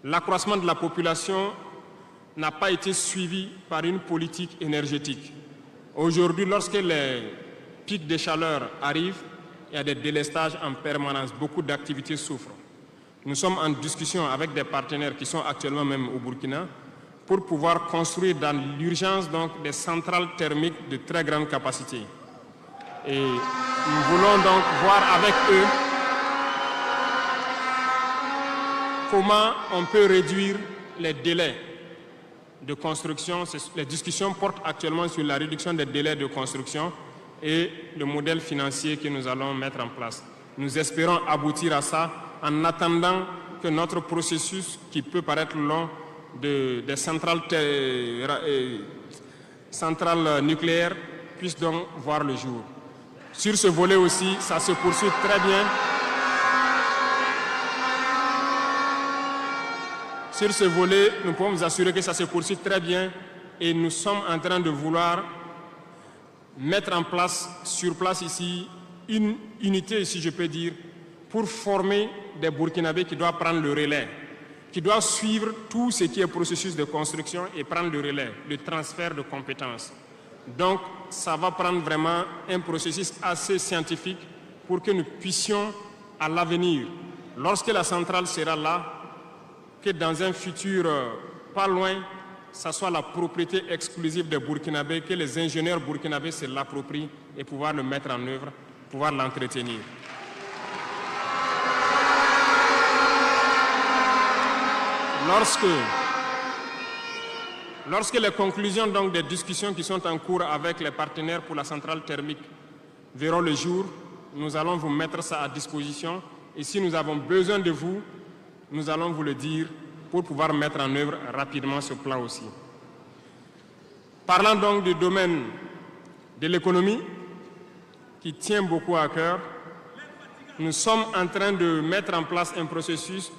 L'accroissement de la population n'a pas été suivi par une politique énergétique. Aujourd'hui, lorsque les pics de chaleur arrivent, il y a des délestages en permanence, beaucoup d'activités souffrent. Nous sommes en discussion avec des partenaires qui sont actuellement même au Burkina pour pouvoir construire dans l'urgence donc des centrales thermiques de très grande capacité. Et nous voulons donc voir avec eux comment on peut réduire les délais de construction. Les discussions portent actuellement sur la réduction des délais de construction et le modèle financier que nous allons mettre en place. Nous espérons aboutir à ça en attendant que notre processus, qui peut paraître long, des centrales nucléaires, puisse donc voir le jour. Sur ce volet aussi, ça se poursuit très bien. Sur ce volet, nous pouvons vous assurer que ça se poursuit très bien et nous sommes en train de vouloir mettre en place, sur place ici, une unité, si je peux dire, pour former des Burkinabés qui doivent prendre le relais, qui doivent suivre tout ce qui est processus de construction et prendre le relais, le transfert de compétences. Donc, ça va prendre vraiment un processus assez scientifique pour que nous puissions, à l'avenir, lorsque la centrale sera là, que dans un futur pas loin, ça soit la propriété exclusive des Burkinabés, que les ingénieurs burkinabés se l'approprient et pouvoir le mettre en œuvre, pouvoir l'entretenir. Lorsque les conclusions donc, des discussions qui sont en cours avec les partenaires pour la centrale thermique verront le jour, nous allons vous mettre ça à disposition. Et si nous avons besoin de vous, nous allons vous le dire pour pouvoir mettre en œuvre rapidement ce plan aussi. Parlant donc du domaine de l'économie, qui tient beaucoup à cœur, nous sommes en train de mettre en place un processus.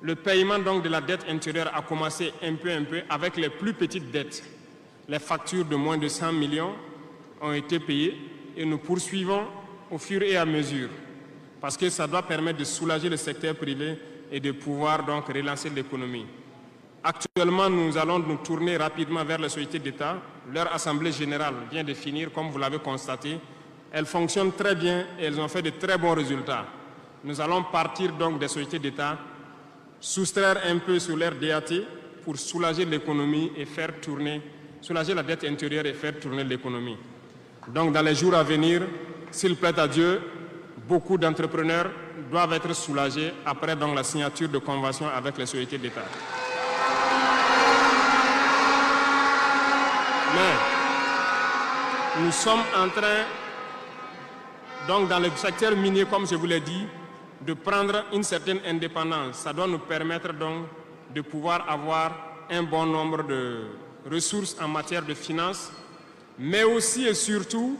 Le paiement donc de la dette intérieure a commencé un peu avec les plus petites dettes. Les factures de moins de 100 millions ont été payées et nous poursuivons au fur et à mesure parce que ça doit permettre de soulager le secteur privé et de pouvoir donc relancer l'économie. Actuellement, nous allons nous tourner rapidement vers les sociétés d'État. Leur assemblée générale vient de finir, comme vous l'avez constaté. Elles fonctionnent très bien et elles ont fait de très bons résultats. Nous allons partir donc des sociétés d'État, soustraire un peu sur leur DAT pour soulager l'économie et faire tourner, soulager la dette intérieure et faire tourner l'économie. Donc dans les jours à venir, s'il plaît à Dieu, beaucoup d'entrepreneurs doivent être soulagés après donc, la signature de conventions avec les sociétés d'État. Mais nous sommes en train, donc dans le secteur minier, comme je vous l'ai dit, de prendre une certaine indépendance. Ça doit nous permettre donc de pouvoir avoir un bon nombre de ressources en matière de finances, mais aussi et surtout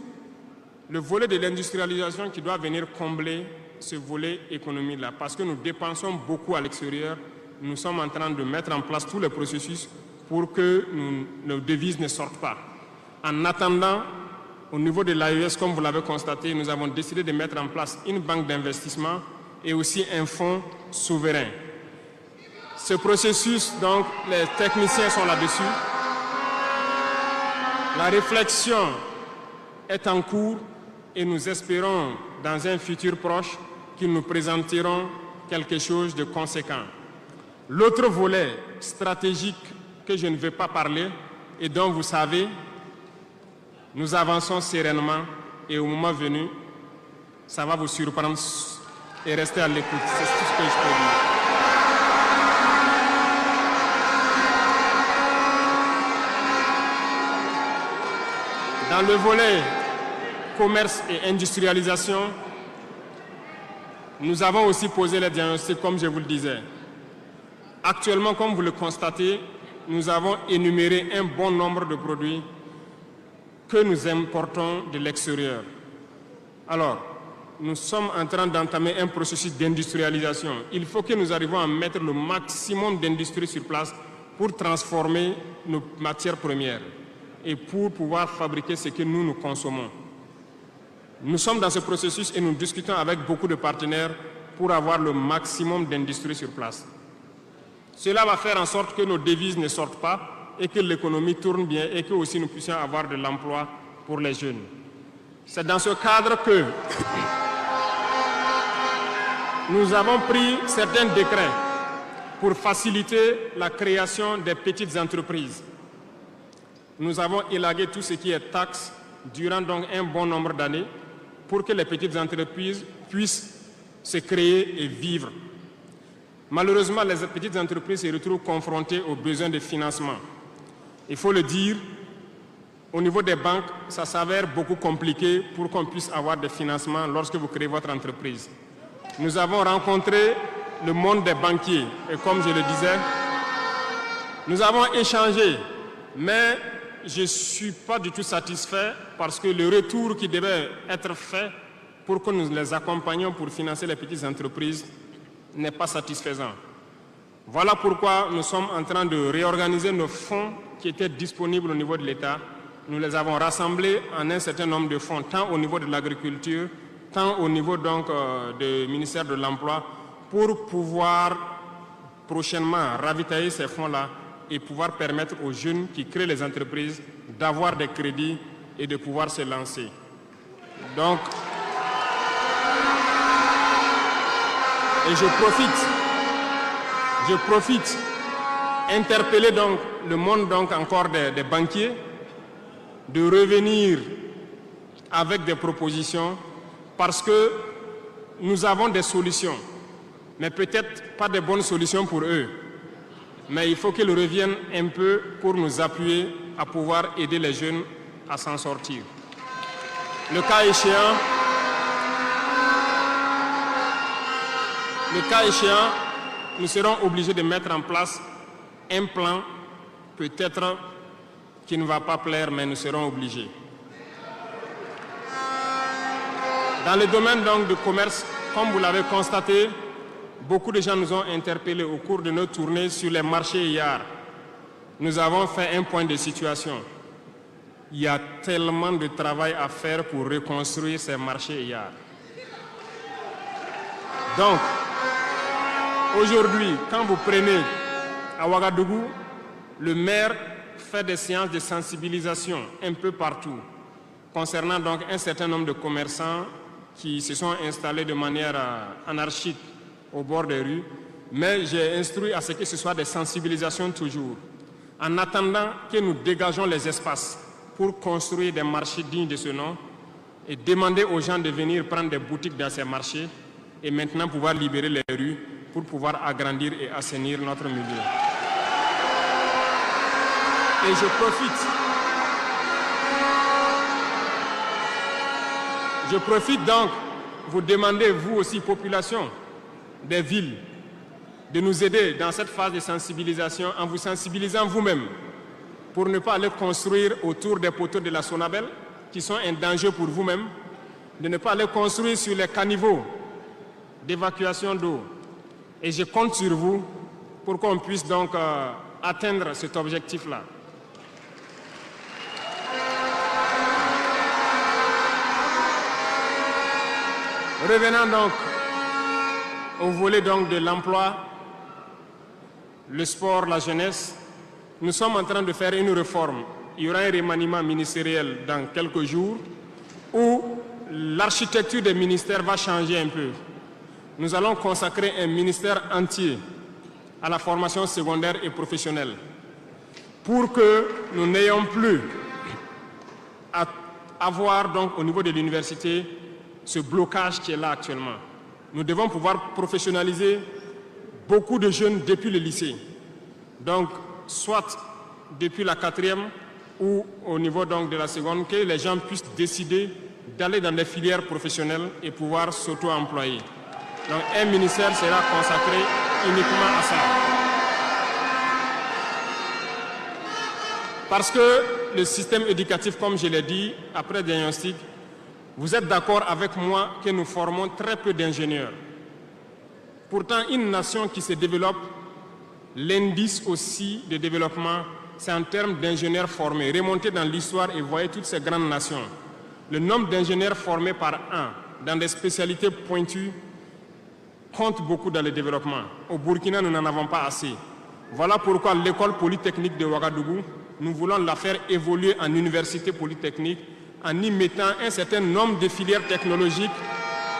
le volet de l'industrialisation qui doit venir combler ce volet économie-là. Parce que nous dépensons beaucoup à l'extérieur, nous sommes en train de mettre en place tous les processus pour que nos devises ne sortent pas. En attendant, au niveau de l'AES, comme vous l'avez constaté, nous avons décidé de mettre en place une banque d'investissement et aussi un fonds souverain. Ce processus, donc, les techniciens sont là-dessus. La réflexion est en cours et nous espérons, dans un futur proche, qu'ils nous présenteront quelque chose de conséquent. L'autre volet stratégique que je ne vais pas parler et dont vous savez, nous avançons sereinement et au moment venu, ça va vous surprendre et rester à l'écoute. C'est tout ce que je peux dire. Dans le volet commerce et industrialisation, nous avons aussi posé les diagnostics, comme je vous le disais. Actuellement, comme vous le constatez, nous avons énuméré un bon nombre de produits que nous importons de l'extérieur. Alors, nous sommes en train d'entamer un processus d'industrialisation. Il faut que nous arrivions à mettre le maximum d'industrie sur place pour transformer nos matières premières et pour pouvoir fabriquer ce que nous consommons. Nous sommes dans ce processus et nous discutons avec beaucoup de partenaires pour avoir le maximum d'industrie sur place. Cela va faire en sorte que nos devises ne sortent pas et que l'économie tourne bien et que aussi nous puissions avoir de l'emploi pour les jeunes. C'est dans ce cadre que nous avons pris certains décrets pour faciliter la création des petites entreprises. Nous avons élagué tout ce qui est taxes durant donc un bon nombre d'années pour que les petites entreprises puissent se créer et vivre. Malheureusement, les petites entreprises se retrouvent confrontées aux besoins de financement. Il faut le dire, au niveau des banques, ça s'avère beaucoup compliqué pour qu'on puisse avoir des financements lorsque vous créez votre entreprise. Nous avons rencontré le monde des banquiers et comme je le disais, nous avons échangé, mais je ne suis pas du tout satisfait parce que le retour qui devait être fait pour que nous les accompagnions pour financer les petites entreprises n'est pas satisfaisant. Voilà pourquoi nous sommes en train de réorganiser nos fonds qui étaient disponibles au niveau de l'État. Nous les avons rassemblés en un certain nombre de fonds, tant au niveau de l'agriculture, tant au niveau donc du ministère de l'Emploi, pour pouvoir prochainement ravitailler ces fonds-là et pouvoir permettre aux jeunes qui créent les entreprises d'avoir des crédits et de pouvoir se lancer. Donc, et je profite interpeller donc le monde donc encore des banquiers de revenir avec des propositions parce que nous avons des solutions, mais peut-être pas de bonnes solutions pour eux. Mais il faut qu'ils reviennent un peu pour nous appuyer à pouvoir aider les jeunes à s'en sortir. Le cas échéant, nous serons obligés de mettre en place un plan, peut-être qui ne va pas plaire, mais nous serons obligés. Dans le domaine donc du commerce, comme vous l'avez constaté, beaucoup de gens nous ont interpellés au cours de nos tournées sur les marchés hier. Nous avons fait un point de situation. Il y a tellement de travail à faire pour reconstruire ces marchés hier. Donc, aujourd'hui, quand vous prenez à Ouagadougou, le maire fait des séances de sensibilisation un peu partout, concernant donc un certain nombre de commerçants qui se sont installés de manière anarchique au bord des rues, mais j'ai instruit à ce que ce soit des sensibilisations toujours, en attendant que nous dégageons les espaces pour construire des marchés dignes de ce nom et demander aux gens de venir prendre des boutiques dans ces marchés et maintenant pouvoir libérer les rues pour pouvoir agrandir et assainir notre milieu. Et je profite donc vous demander, vous aussi, population des villes, de nous aider dans cette phase de sensibilisation en vous sensibilisant vous-même pour ne pas aller construire autour des poteaux de la Sonabel qui sont un danger pour vous-même, de ne pas aller construire sur les caniveaux d'évacuation d'eau. Et je compte sur vous pour qu'on puisse donc atteindre cet objectif-là. Revenons donc au volet donc de l'emploi, le sport, la jeunesse. Nous sommes en train de faire une réforme. Il y aura un remaniement ministériel dans quelques jours où l'architecture des ministères va changer un peu. Nous allons consacrer un ministère entier à la formation secondaire et professionnelle pour que nous n'ayons plus à avoir donc au niveau de l'université ce blocage qui est là actuellement. Nous devons pouvoir professionnaliser beaucoup de jeunes depuis le lycée. Donc, soit depuis la 4e ou au niveau donc de la seconde, que les gens puissent décider d'aller dans des filières professionnelles et pouvoir s'auto-employer. Donc, un ministère sera consacré uniquement à ça. Parce que le système éducatif, comme je l'ai dit, après diagnostic, vous êtes d'accord avec moi que nous formons très peu d'ingénieurs. Pourtant, une nation qui se développe, l'indice aussi de développement, c'est en termes d'ingénieurs formés. Remontez dans l'histoire et voyez toutes ces grandes nations. Le nombre d'ingénieurs formés par an dans des spécialités pointues compte beaucoup dans le développement. Au Burkina, nous n'en avons pas assez. Voilà pourquoi l'école polytechnique de Ouagadougou, nous voulons la faire évoluer en université polytechnique en y mettant un certain nombre de filières technologiques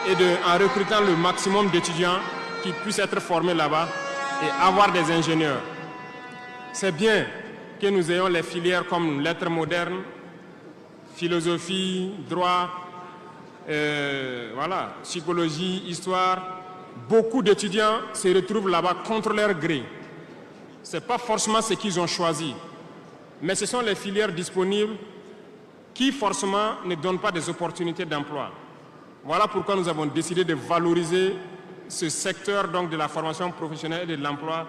et en recrutant le maximum d'étudiants qui puissent être formés là-bas et avoir des ingénieurs. C'est bien que nous ayons les filières comme lettres modernes, philosophie, droit, voilà, psychologie, histoire. Beaucoup d'étudiants se retrouvent là-bas contre leur gré. Ce n'est pas forcément ce qu'ils ont choisi, mais ce sont les filières disponibles qui forcément ne donnent pas des opportunités d'emploi. Voilà pourquoi nous avons décidé de valoriser ce secteur donc, de la formation professionnelle et de l'emploi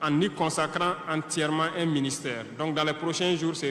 en y consacrant entièrement un ministère. Donc dans les prochains jours, c'est